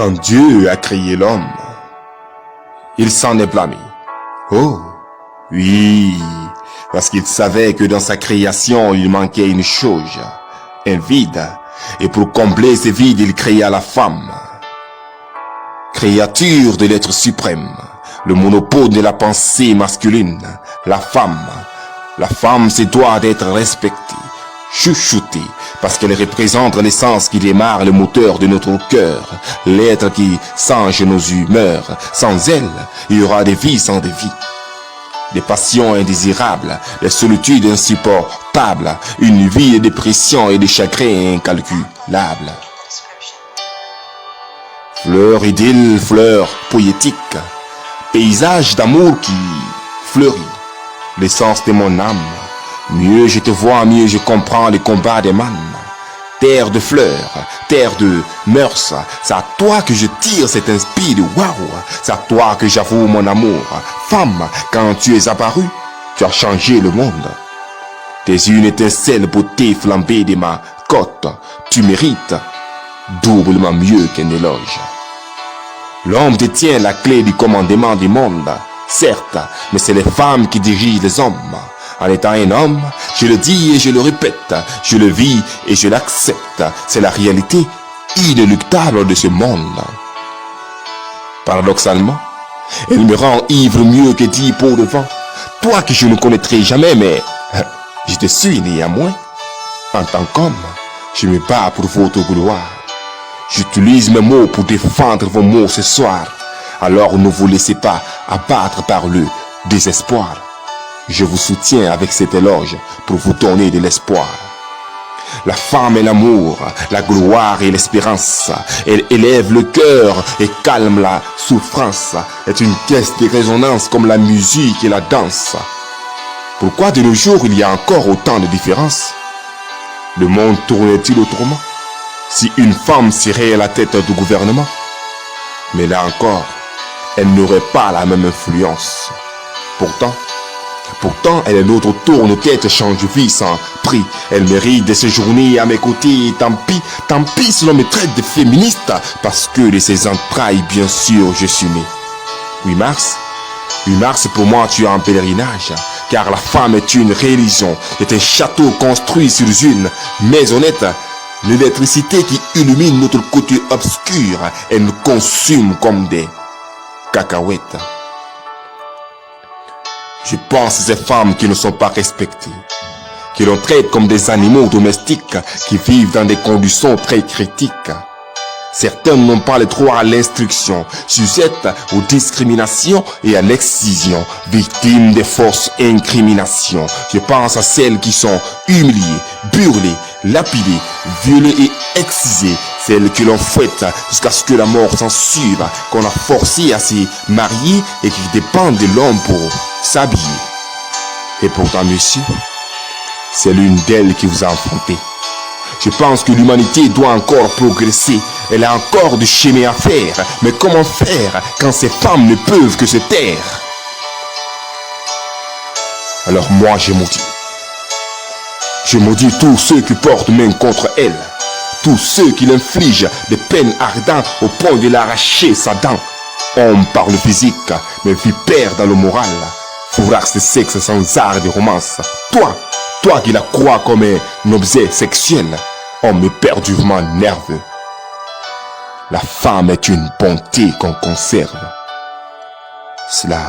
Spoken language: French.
Quand Dieu a créé l'homme, il s'en est blâmé. Oh, oui, parce qu'il savait que dans sa création, il manquait une chose, un vide. Et pour combler ce vide, il créa la femme. Créature de l'être suprême, le monopole de la pensée masculine, la femme. La femme se doit d'être respectée, chouchoutée, parce qu'elle représente l'essence qui démarre le moteur de notre cœur, l'être qui change nos humeurs. Sans elle, il y aura des vies sans des vies, des passions indésirables, des solitudes insupportables, une vie de dépression et de chagrin incalculable. Fleur idylle, fleur poétique, paysage d'amour qui fleurit, l'essence de mon âme. Mieux je te vois, mieux je comprends les combats des man. Terre de fleurs, terre de mœurs, c'est à toi que je tire cet inspire de waouh. C'est à toi que j'avoue mon amour. Femme, quand tu es apparue, tu as changé le monde. Tes une étincelle beauté flambée de ma côte, tu mérites doublement mieux qu'un éloge. L'homme détient la clé du commandement du monde, certes, mais c'est les femmes qui dirigent les hommes. En étant un homme, je le dis et je le répète, je le vis et je l'accepte. C'est la réalité inéluctable de ce monde. Paradoxalement, elle me rend ivre mieux que 10 pots de vin. Toi que je ne connaîtrai jamais, mais je te suis néanmoins. En tant qu'homme, je me bats pour votre gloire. J'utilise mes mots pour défendre vos mots ce soir. Alors ne vous laissez pas abattre par le désespoir. Je vous soutiens avec cet éloge pour vous donner de l'espoir. La femme est l'amour, la gloire et l'espérance. Elle élève le cœur et calme la souffrance. Est une caisse de résonance comme la musique et la danse. Pourquoi de nos jours il y a encore autant de différences? Le monde tourne-t-il autrement si une femme serait à la tête du gouvernement? Mais là encore, elle n'aurait pas la même influence. Pourtant, elle est notre tour, nos têtes changent vie sans prix. Elle mérite de séjourner à mes côtés. Tant pis si l'on me traite de féministe, parce que de ses entrailles, bien sûr, je suis né. 8 mars pour moi tu es un pèlerinage, car la femme est une religion, est un château construit sur une maisonnette. L'électricité qui illumine notre côté obscur, elle nous consume comme des cacahuètes. Je pense à ces femmes qui ne sont pas respectées, qui l'on traite comme des animaux domestiques qui vivent dans des conditions très critiques. Certaines n'ont pas le droit à l'instruction, sujettes aux discriminations et à l'excision, victimes des fausses incriminations. Je pense à celles qui sont humiliées, burlées, lapidées, violées et excisées, celles que l'on fouette jusqu'à ce que la mort s'en suive, qu'on a forcé à se marier et qui dépendent de l'homme pour s'habiller. Et pourtant, monsieur, c'est l'une d'elles qui vous a enfanté. Je pense que l'humanité doit encore progresser. Elle a encore du chemin à faire. Mais comment faire quand ces femmes ne peuvent que se taire? Alors moi, je maudis. Je maudis tous ceux qui portent main contre elle. Tous ceux qui l'infligent des peines ardentes au point de l'arracher sa dent. Homme par le physique, mais vipère dans le moral. Fourrax de sexe sans art de romance. Toi qui la crois comme un objet sexuel, homme éperdument nerveux. La femme est une bonté qu'on conserve. Cela